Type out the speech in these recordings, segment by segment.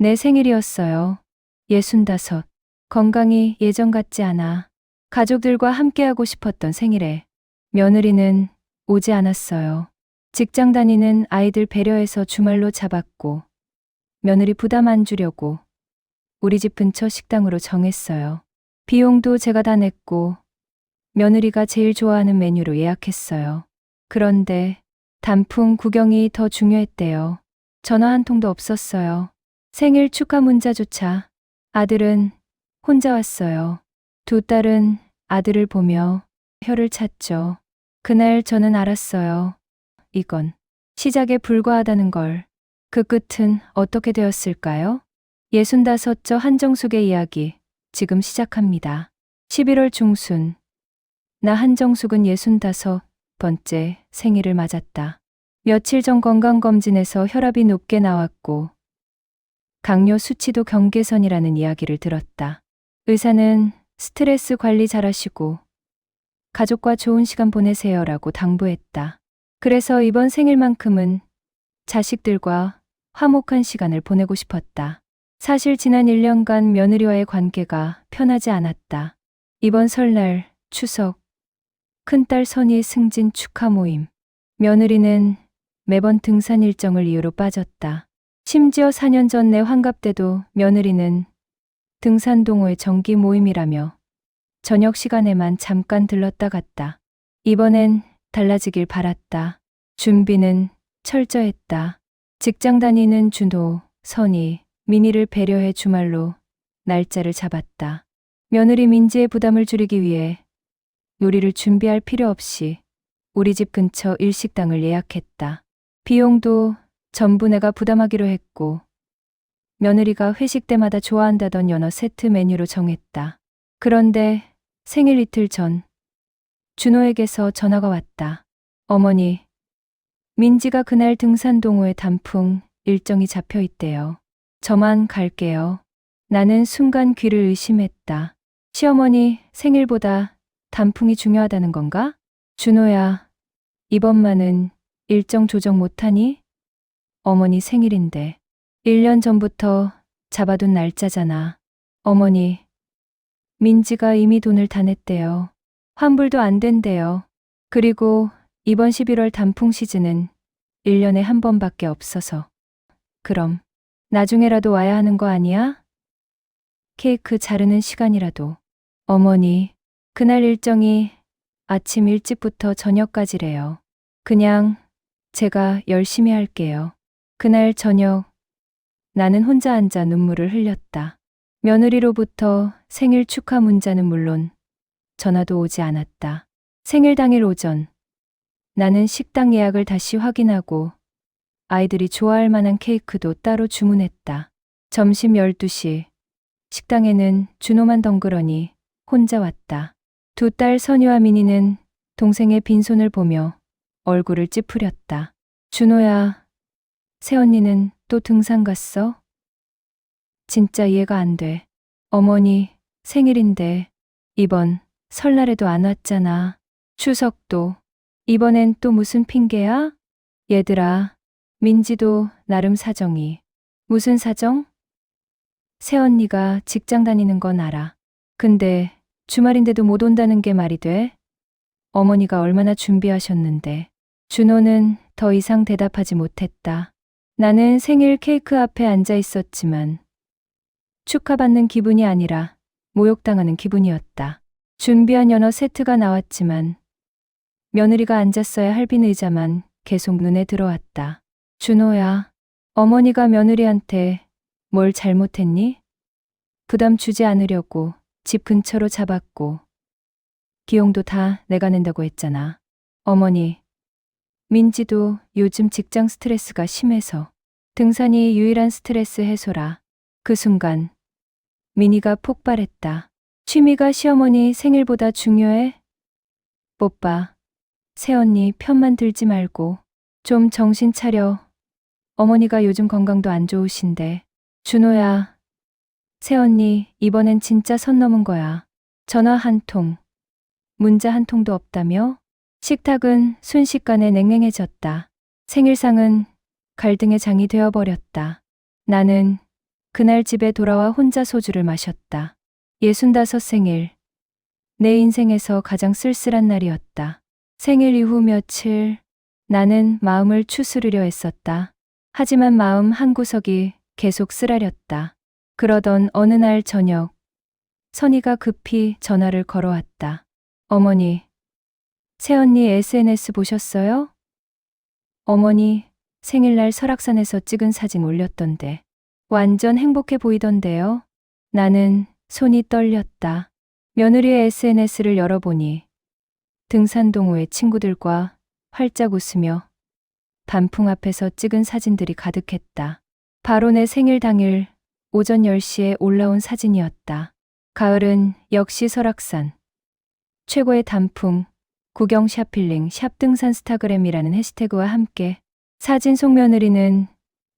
내 생일이었어요. 65. 건강이 예전 같지 않아. 가족들과 함께하고 싶었던 생일에 며느리는 오지 않았어요. 직장 다니는 아이들 배려해서 주말로 잡았고 며느리 부담 안 주려고 우리 집 근처 식당으로 정했어요. 비용도 제가 다 냈고 며느리가 제일 좋아하는 메뉴로 예약했어요. 그런데 단풍 구경이 더 중요했대요. 전화 한 통도 없었어요. 생일 축하 문자조차. 아들은 혼자 왔어요. 두 딸은 아들을 보며 혀를 찼죠. 그날 저는 알았어요. 이건 시작에 불과하다는 걸. 그 끝은 어떻게 되었을까요? 65저 한정숙의 이야기 지금 시작합니다. 11월 중순 나 한정숙은 65번째 생일을 맞았다. 며칠 전 건강검진에서 혈압이 높게 나왔고 당뇨 수치도 경계선이라는 이야기를 들었다. 의사는 스트레스 관리 잘하시고 가족과 좋은 시간 보내세요라고 당부했다. 그래서 이번 생일만큼은 자식들과 화목한 시간을 보내고 싶었다. 사실 지난 1년간 며느리와의 관계가 편하지 않았다. 이번 설날, 추석, 큰딸 선희의 승진 축하 모임. 며느리는 매번 등산 일정을 이유로 빠졌다. 심지어 4년 전 내 환갑 때도 며느리는 등산 동호회 정기 모임이라며 저녁 시간에만 잠깐 들렀다 갔다. 이번엔 달라지길 바랐다. 준비는 철저했다. 직장 다니는 준호, 선희, 민희를 배려해 주말로 날짜를 잡았다. 며느리 민지의 부담을 줄이기 위해 요리를 준비할 필요 없이 우리 집 근처 일식당을 예약했다. 비용도 전부 내가 부담하기로 했고 며느리가 회식 때마다 좋아한다던 연어 세트 메뉴로 정했다. 그런데 생일 이틀 전 준호에게서 전화가 왔다. 어머니, 민지가 그날 등산 동호회 단풍 일정이 잡혀 있대요. 저만 갈게요. 나는 순간 귀를 의심했다. 시어머니 생일보다 단풍이 중요하다는 건가? 준호야, 이번만은 일정 조정 못하니? 어머니 생일인데 1년 전부터 잡아둔 날짜잖아. 어머니, 민지가 이미 돈을 다 냈대요. 환불도 안 된대요. 그리고 이번 11월 단풍 시즌은 1년에 한 번밖에 없어서. 그럼 나중에라도 와야 하는 거 아니야? 케이크 자르는 시간이라도. 어머니, 그날 일정이 아침 일찍부터 저녁까지래요. 그냥 제가 열심히 할게요. 그날 저녁 나는 혼자 앉아 눈물을 흘렸다. 며느리로부터 생일 축하 문자는 물론 전화도 오지 않았다. 생일 당일 오전 나는 식당 예약을 다시 확인하고 아이들이 좋아할 만한 케이크도 따로 주문했다. 점심 12시 식당에는 준호만 덩그러니 혼자 왔다. 두 딸 선유와 민희는 동생의 빈손을 보며 얼굴을 찌푸렸다. 준호야, 새언니는 또 등산 갔어? 진짜 이해가 안 돼. 어머니, 생일인데 이번 설날에도 안 왔잖아. 추석도. 이번엔 또 무슨 핑계야? 얘들아, 민지도 나름 사정이. 무슨 사정? 새언니가 직장 다니는 건 알아. 근데 주말인데도 못 온다는 게 말이 돼? 어머니가 얼마나 준비하셨는데. 준호는 더 이상 대답하지 못했다. 나는 생일 케이크 앞에 앉아 있었지만 축하받는 기분이 아니라 모욕당하는 기분이었다. 준비한 연어 세트가 나왔지만 며느리가 앉았어야 할 빈 의자만 계속 눈에 들어왔다. 준호야, 어머니가 며느리한테 뭘 잘못했니? 부담 주지 않으려고 집 근처로 잡았고 비용도 다 내가 낸다고 했잖아. 어머니, 민지도 요즘 직장 스트레스가 심해서 등산이 유일한 스트레스 해소라. 그 순간 민희가 폭발했다. 취미가 시어머니 생일보다 중요해? 뽀빠, 새언니 편만 들지 말고 좀 정신 차려. 어머니가 요즘 건강도 안 좋으신데. 준호야, 새언니 이번엔 진짜 선 넘은 거야. 전화 한 통, 문자 한 통도 없다며? 식탁은 순식간에 냉랭해졌다. 생일상은 갈등의 장이 되어버렸다. 나는 그날 집에 돌아와 혼자 소주를 마셨다. 65 생일. 내 인생에서 가장 쓸쓸한 날이었다. 생일 이후 며칠 나는 마음을 추스르려 했었다. 하지만 마음 한구석이 계속 쓰라렸다. 그러던 어느 날 저녁, 선희가 급히 전화를 걸어왔다. 어머니, 새언니 SNS 보셨어요? 어머니, 생일날 설악산에서 찍은 사진 올렸던데. 완전 행복해 보이던데요. 나는 손이 떨렸다. 며느리의 SNS를 열어보니 등산 동호회 친구들과 활짝 웃으며 단풍 앞에서 찍은 사진들이 가득했다. 바로 내 생일 당일 오전 10시에 올라온 사진이었다. 가을은 역시 설악산. 최고의 단풍, 구경 샵힐링 샵 등산 스타그램이라는 해시태그와 함께 사진 속 며느리는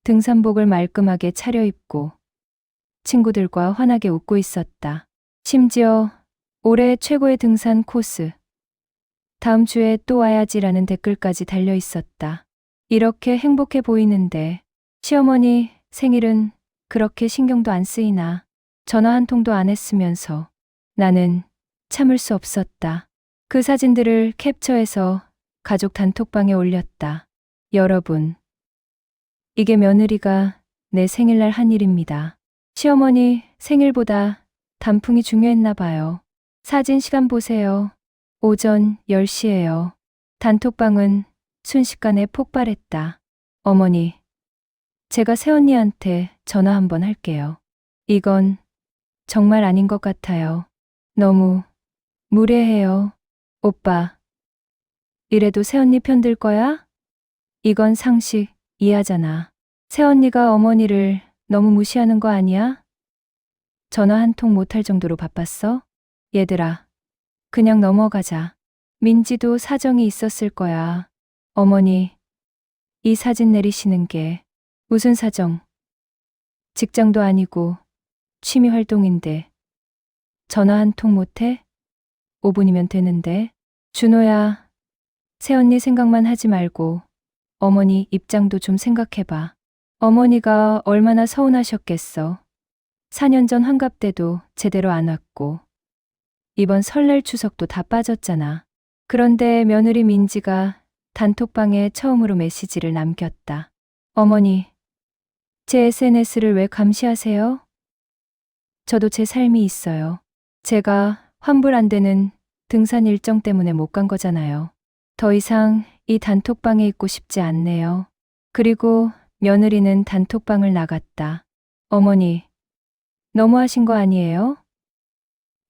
등산복을 말끔하게 차려입고 친구들과 환하게 웃고 있었다. 심지어 올해 최고의 등산 코스, 다음 주에 또 와야지라는 댓글까지 달려 있었다. 이렇게 행복해 보이는데 시어머니 생일은 그렇게 신경도 안 쓰이나. 전화 한 통도 안 했으면서. 나는 참을 수 없었다. 그 사진들을 캡처해서 가족 단톡방에 올렸다. 여러분, 이게 며느리가 내 생일날 한 일입니다. 시어머니 생일보다 단풍이 중요했나 봐요. 사진 시간 보세요. 오전 10시예요. 단톡방은 순식간에 폭발했다. 어머니, 제가 새언니한테 전화 한번 할게요. 이건 정말 아닌 것 같아요. 너무 무례해요. 오빠, 이래도 새언니 편들 거야? 이건 상식 이하잖아. 새언니가 어머니를 너무 무시하는 거 아니야? 전화 한 통 못할 정도로 바빴어? 얘들아, 그냥 넘어가자. 민지도 사정이 있었을 거야. 어머니, 이 사진 내리시는 게 무슨 사정? 직장도 아니고 취미 활동인데 전화 한 통 못해? 5분이면 되는데. 준호야, 새언니 생각만 하지 말고 어머니 입장도 좀 생각해봐. 어머니가 얼마나 서운하셨겠어. 4년 전 환갑 때도 제대로 안 왔고 이번 설날 추석도 다 빠졌잖아. 그런데 며느리 민지가 단톡방에 처음으로 메시지를 남겼다. 어머니, 제 SNS를 왜 감시하세요? 저도 제 삶이 있어요. 제가 환불 안 되는 등산 일정 때문에 못 간 거잖아요. 더 이상 이 단톡방에 있고 싶지 않네요. 그리고 며느리는 단톡방을 나갔다. 어머니, 너무하신 거 아니에요?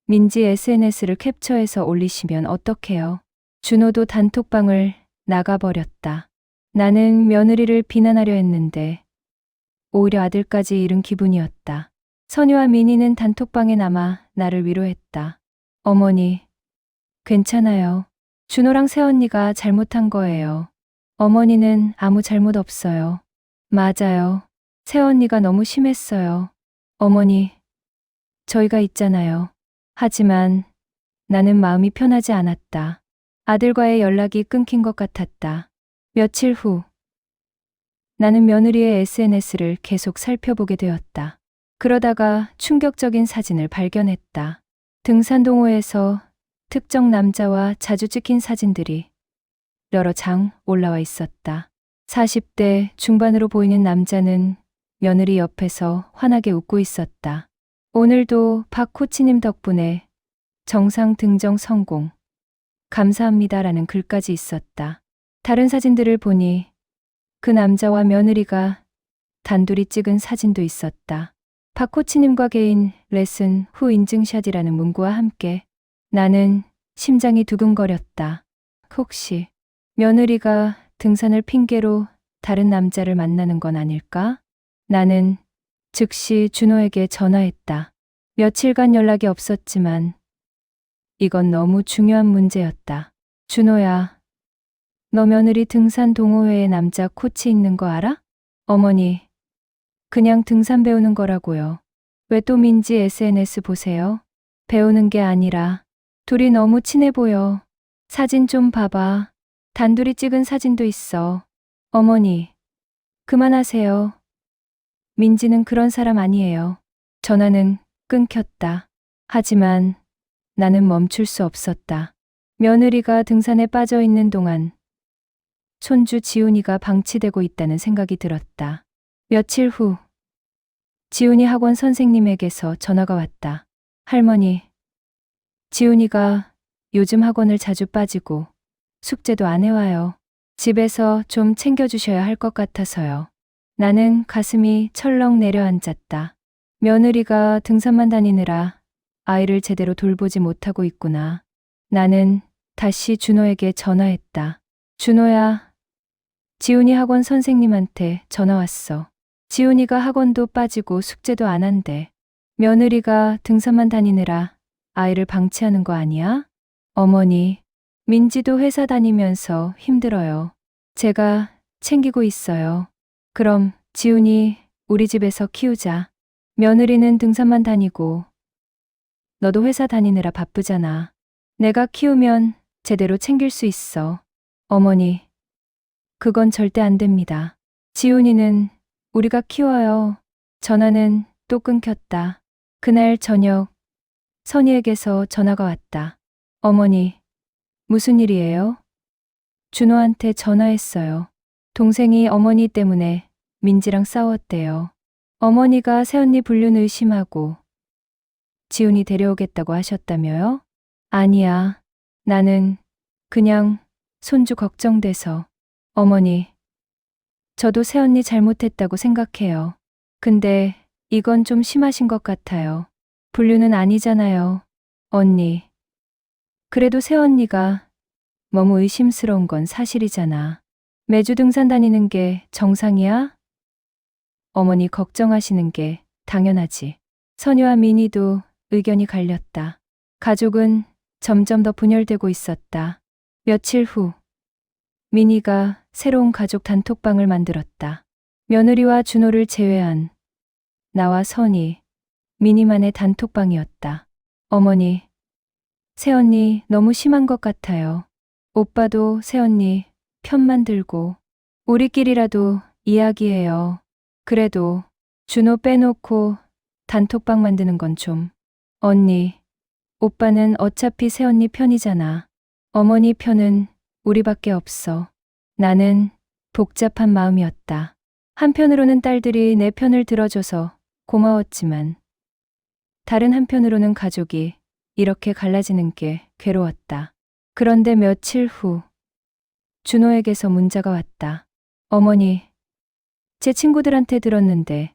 민지 SNS를 캡처해서 올리시면 어떡해요? 준호도 단톡방을 나가버렸다. 나는 며느리를 비난하려 했는데 오히려 아들까지 잃은 기분이었다. 선유와 민희는 단톡방에 남아 나를 위로했다. 어머니, 괜찮아요. 준호랑 새언니가 잘못한 거예요. 어머니는 아무 잘못 없어요. 맞아요. 새언니가 너무 심했어요. 어머니, 저희가 있잖아요. 하지만 나는 마음이 편하지 않았다. 아들과의 연락이 끊긴 것 같았다. 며칠 후, 나는 며느리의 SNS를 계속 살펴보게 되었다. 그러다가 충격적인 사진을 발견했다. 등산 동호회에서 특정 남자와 자주 찍힌 사진들이 여러 장 올라와 있었다. 40대 중반으로 보이는 남자는 며느리 옆에서 환하게 웃고 있었다. 오늘도 박 코치님 덕분에 정상 등정 성공. 감사합니다라는 글까지 있었다. 다른 사진들을 보니 그 남자와 며느리가 단둘이 찍은 사진도 있었다. 박 코치님과 개인 레슨 후 인증샷이라는 문구와 함께 나는 심장이 두근거렸다. 혹시 며느리가 등산을 핑계로 다른 남자를 만나는 건 아닐까? 나는 즉시 준호에게 전화했다. 며칠간 연락이 없었지만 이건 너무 중요한 문제였다. 준호야, 너 며느리 등산 동호회에 남자 코치 있는 거 알아? 어머니, 그냥 등산 배우는 거라고요. 왜 또 민지 SNS 보세요? 배우는 게 아니라 둘이 너무 친해 보여. 사진 좀 봐봐. 단둘이 찍은 사진도 있어. 어머니, 그만하세요. 민지는 그런 사람 아니에요. 전화는 끊겼다. 하지만 나는 멈출 수 없었다. 며느리가 등산에 빠져 있는 동안 손주 지훈이가 방치되고 있다는 생각이 들었다. 며칠 후 지훈이 학원 선생님에게서 전화가 왔다. 할머니, 지훈이가 요즘 학원을 자주 빠지고 숙제도 안 해와요. 집에서 좀 챙겨주셔야 할 것 같아서요. 나는 가슴이 철렁 내려앉았다. 며느리가 등산만 다니느라 아이를 제대로 돌보지 못하고 있구나. 나는 다시 준호에게 전화했다. 준호야, 지훈이 학원 선생님한테 전화 왔어. 지훈이가 학원도 빠지고 숙제도 안 한대. 며느리가 등산만 다니느라 아이를 방치하는 거 아니야? 어머니, 민지도 회사 다니면서 힘들어요. 제가 챙기고 있어요. 그럼 지훈이 우리 집에서 키우자. 며느리는 등산만 다니고 너도 회사 다니느라 바쁘잖아. 내가 키우면 제대로 챙길 수 있어. 어머니, 그건 절대 안 됩니다. 지훈이는 우리가 키워요. 전화는 또 끊겼다. 그날 저녁 선희에게서 전화가 왔다. 어머니, 무슨 일이에요? 준호한테 전화했어요. 동생이 어머니 때문에 민지랑 싸웠대요. 어머니가 새언니 불륜 의심하고 지훈이 데려오겠다고 하셨다며요? 아니야. 나는 그냥 손주 걱정돼서. 어머니, 저도 새언니 잘못했다고 생각해요. 근데 이건 좀 심하신 것 같아요. 불륜은 아니잖아요. 언니. 그래도 새언니가 너무 의심스러운 건 사실이잖아. 매주 등산 다니는 게 정상이야? 어머니 걱정하시는 게 당연하지. 선유와 민희도 의견이 갈렸다. 가족은 점점 더 분열되고 있었다. 며칠 후 민희가 새로운 가족 단톡방을 만들었다. 며느리와 준호를 제외한 나와 선희, 민희만의 단톡방이었다. 어머니, 새언니 너무 심한 것 같아요. 오빠도 새언니 편만 들고 우리끼리라도 이야기해요. 그래도 준호 빼놓고 단톡방 만드는 건 좀. 언니, 오빠는 어차피 새언니 편이잖아. 어머니 편은 우리밖에 없어. 나는 복잡한 마음이었다. 한편으로는 딸들이 내 편을 들어줘서 고마웠지만 다른 한편으로는 가족이 이렇게 갈라지는 게 괴로웠다. 그런데 며칠 후 준호에게서 문자가 왔다. 어머니, 제 친구들한테 들었는데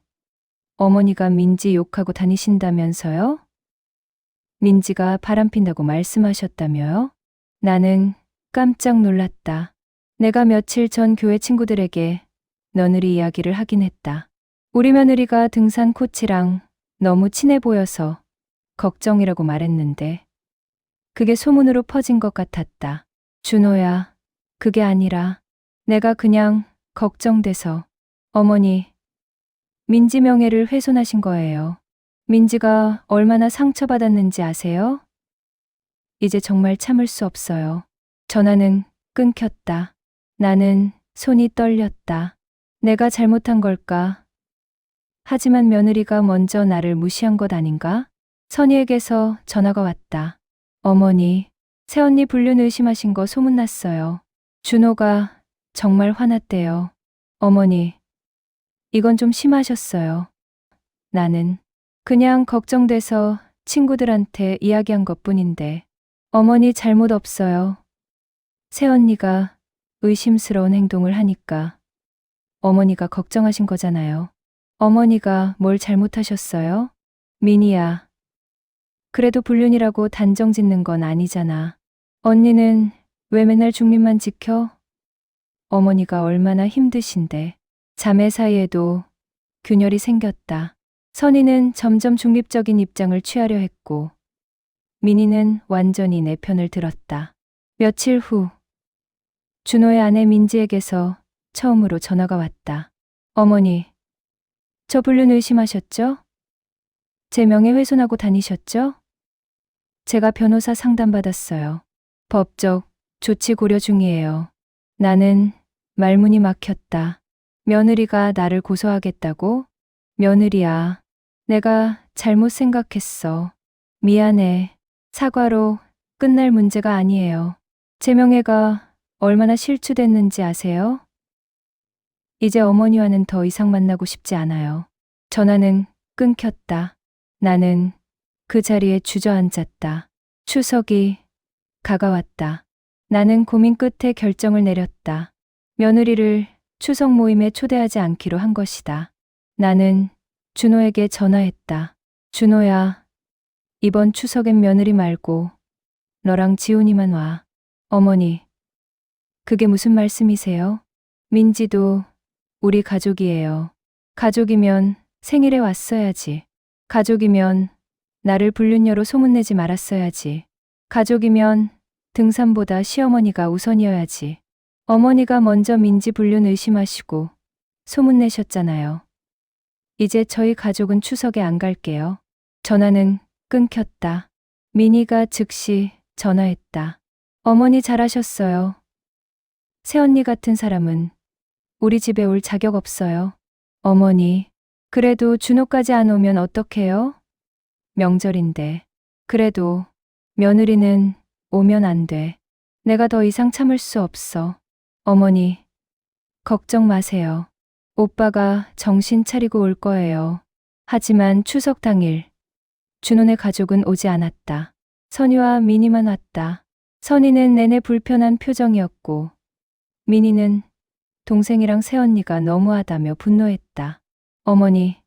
어머니가 민지 욕하고 다니신다면서요? 민지가 바람핀다고 말씀하셨다며요? 나는 깜짝 놀랐다. 내가 며칠 전 교회 친구들에게 며느리 이야기를 하긴 했다. 우리 며느리가 등산 코치랑 너무 친해 보여서 걱정이라고 말했는데 그게 소문으로 퍼진 것 같았다. 준호야, 그게 아니라 내가 그냥 걱정돼서. 어머니, 민지 명예를 훼손하신 거예요. 민지가 얼마나 상처받았는지 아세요? 이제 정말 참을 수 없어요. 전화는 끊겼다. 나는 손이 떨렸다. 내가 잘못한 걸까? 하지만 며느리가 먼저 나를 무시한 것 아닌가? 선희에게서 전화가 왔다. 어머니, 새언니 불륜 의심하신 거 소문났어요. 준호가 정말 화났대요. 어머니, 이건 좀 심하셨어요. 나는 그냥 걱정돼서 친구들한테 이야기한 것뿐인데 어머니 잘못 없어요. 새언니가 의심스러운 행동을 하니까 어머니가 걱정하신 거잖아요. 어머니가 뭘 잘못하셨어요? 민희야, 그래도 불륜이라고 단정 짓는 건 아니잖아. 언니는 왜 맨날 중립만 지켜? 어머니가 얼마나 힘드신데. 자매 사이에도 균열이 생겼다. 선희는 점점 중립적인 입장을 취하려 했고 민희는 완전히 내 편을 들었다. 며칠 후 준호의 아내 민지에게서 처음으로 전화가 왔다. 어머니, 저 불륜 의심하셨죠? 제 명예훼손하고 다니셨죠? 제가 변호사 상담받았어요. 법적 조치 고려 중이에요. 나는 말문이 막혔다. 며느리가 나를 고소하겠다고? 며느리야, 내가 잘못 생각했어. 미안해. 사과로 끝날 문제가 아니에요. 제 명예가 얼마나 실추됐는지 아세요? 이제 어머니와는 더 이상 만나고 싶지 않아요. 전화는 끊겼다. 나는 그 자리에 주저앉았다. 추석이 가까웠다. 나는 고민 끝에 결정을 내렸다. 며느리를 추석 모임에 초대하지 않기로 한 것이다. 나는 준호에게 전화했다. 준호야, 이번 추석엔 며느리 말고 너랑 지훈이만 와. 어머니, 그게 무슨 말씀이세요? 민지도 우리 가족이에요. 가족이면 생일에 왔어야지. 가족이면 나를 불륜녀로 소문내지 말았어야지. 가족이면 등산보다 시어머니가 우선이어야지. 어머니가 먼저 민지 불륜 의심하시고 소문내셨잖아요. 이제 저희 가족은 추석에 안 갈게요. 전화는 끊겼다. 민희가 즉시 전화했다. 어머니 잘하셨어요. 새언니 같은 사람은 우리 집에 올 자격 없어요. 어머니, 그래도 준호까지 안 오면 어떡해요? 명절인데. 그래도 며느리는 오면 안 돼. 내가 더 이상 참을 수 없어. 어머니, 걱정 마세요. 오빠가 정신 차리고 올 거예요. 하지만 추석 당일 준호네 가족은 오지 않았다. 선희와 민희만 왔다. 선희는 내내 불편한 표정이었고 민희는 동생이랑 새언니가 너무하다며 분노했다. 어머니,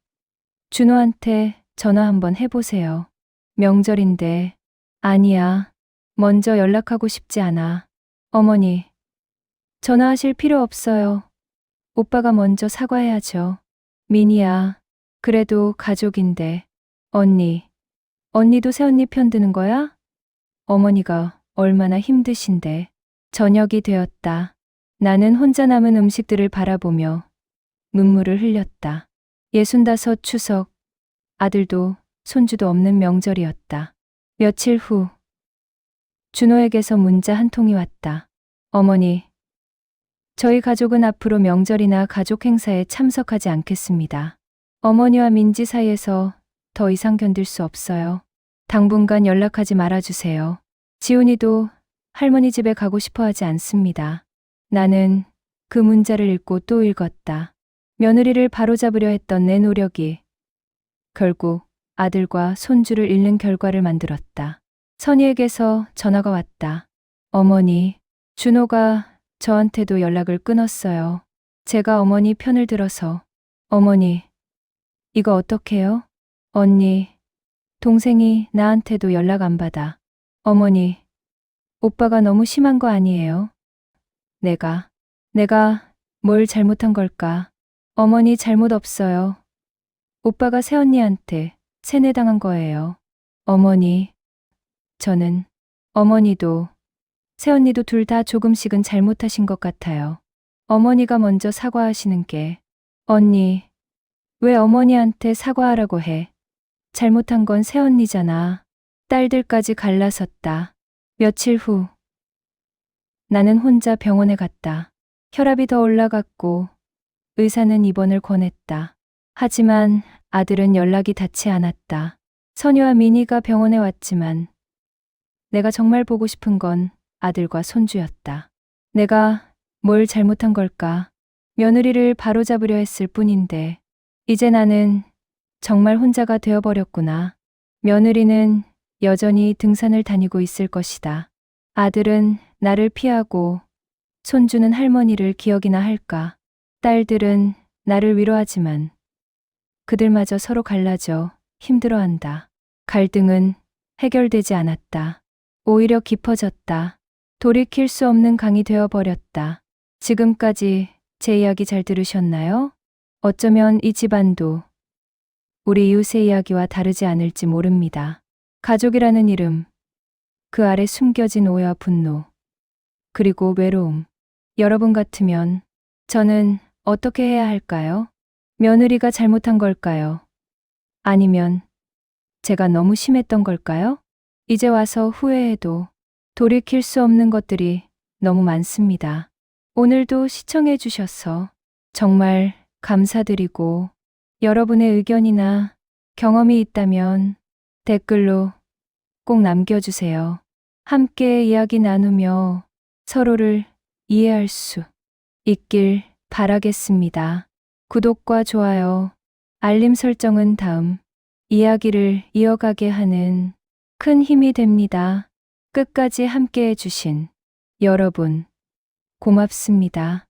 준호한테 전화 한번 해보세요. 명절인데. 아니야. 먼저 연락하고 싶지 않아. 어머니, 전화하실 필요 없어요. 오빠가 먼저 사과해야죠. 민희야, 그래도 가족인데. 언니도 새언니 편드는 거야? 어머니가 얼마나 힘드신데. 저녁이 되었다. 나는 혼자 남은 음식들을 바라보며 눈물을 흘렸다. 65 추석, 아들도 손주도 없는 명절이었다. 며칠 후, 준호에게서 문자 한 통이 왔다. 어머니, 저희 가족은 앞으로 명절이나 가족 행사에 참석하지 않겠습니다. 어머니와 민지 사이에서 더 이상 견딜 수 없어요. 당분간 연락하지 말아주세요. 지훈이도 할머니 집에 가고 싶어 하지 않습니다. 나는 그 문자를 읽고 또 읽었다. 며느리를 바로잡으려 했던 내 노력이 결국 아들과 손주를 잃는 결과를 만들었다. 선희에게서 전화가 왔다. 어머니, 준호가 저한테도 연락을 끊었어요. 제가 어머니 편을 들어서. 어머니, 이거 어떡해요? 언니, 동생이 나한테도 연락 안 받아. 어머니, 오빠가 너무 심한 거 아니에요? 내가 뭘 잘못한 걸까? 어머니 잘못 없어요. 오빠가 새언니한테 세뇌당한 거예요. 어머니, 저는 어머니도 새언니도 둘 다 조금씩은 잘못하신 것 같아요. 어머니가 먼저 사과하시는 게. 언니, 왜 어머니한테 사과하라고 해? 잘못한 건 새언니잖아. 딸들까지 갈라섰다. 며칠 후, 나는 혼자 병원에 갔다. 혈압이 더 올라갔고 의사는 입원을 권했다. 하지만 아들은 연락이 닿지 않았다. 선유와 민희가 병원에 왔지만 내가 정말 보고 싶은 건 아들과 손주였다. 내가 뭘 잘못한 걸까? 며느리를 바로잡으려 했을 뿐인데 이제 나는 정말 혼자가 되어버렸구나. 며느리는 여전히 등산을 다니고 있을 것이다. 아들은 나를 피하고 손주는 할머니를 기억이나 할까. 딸들은 나를 위로하지만 그들마저 서로 갈라져 힘들어한다. 갈등은 해결되지 않았다. 오히려 깊어졌다. 돌이킬 수 없는 강이 되어버렸다. 지금까지 제 이야기 잘 들으셨나요? 어쩌면 이 집안도 우리 이웃의 이야기와 다르지 않을지 모릅니다. 가족이라는 이름, 그 아래 숨겨진 오해와 분노, 그리고 외로움. 여러분 같으면 저는 어떻게 해야 할까요? 며느리가 잘못한 걸까요? 아니면 제가 너무 심했던 걸까요? 이제 와서 후회해도 돌이킬 수 없는 것들이 너무 많습니다. 오늘도 시청해 주셔서 정말 감사드리고 여러분의 의견이나 경험이 있다면 댓글로 꼭 남겨주세요. 함께 이야기 나누며 서로를 이해할 수 있길 바라겠습니다. 구독과 좋아요, 알림 설정은 다음 이야기를 이어가게 하는 큰 힘이 됩니다. 끝까지 함께 해주신 여러분, 고맙습니다.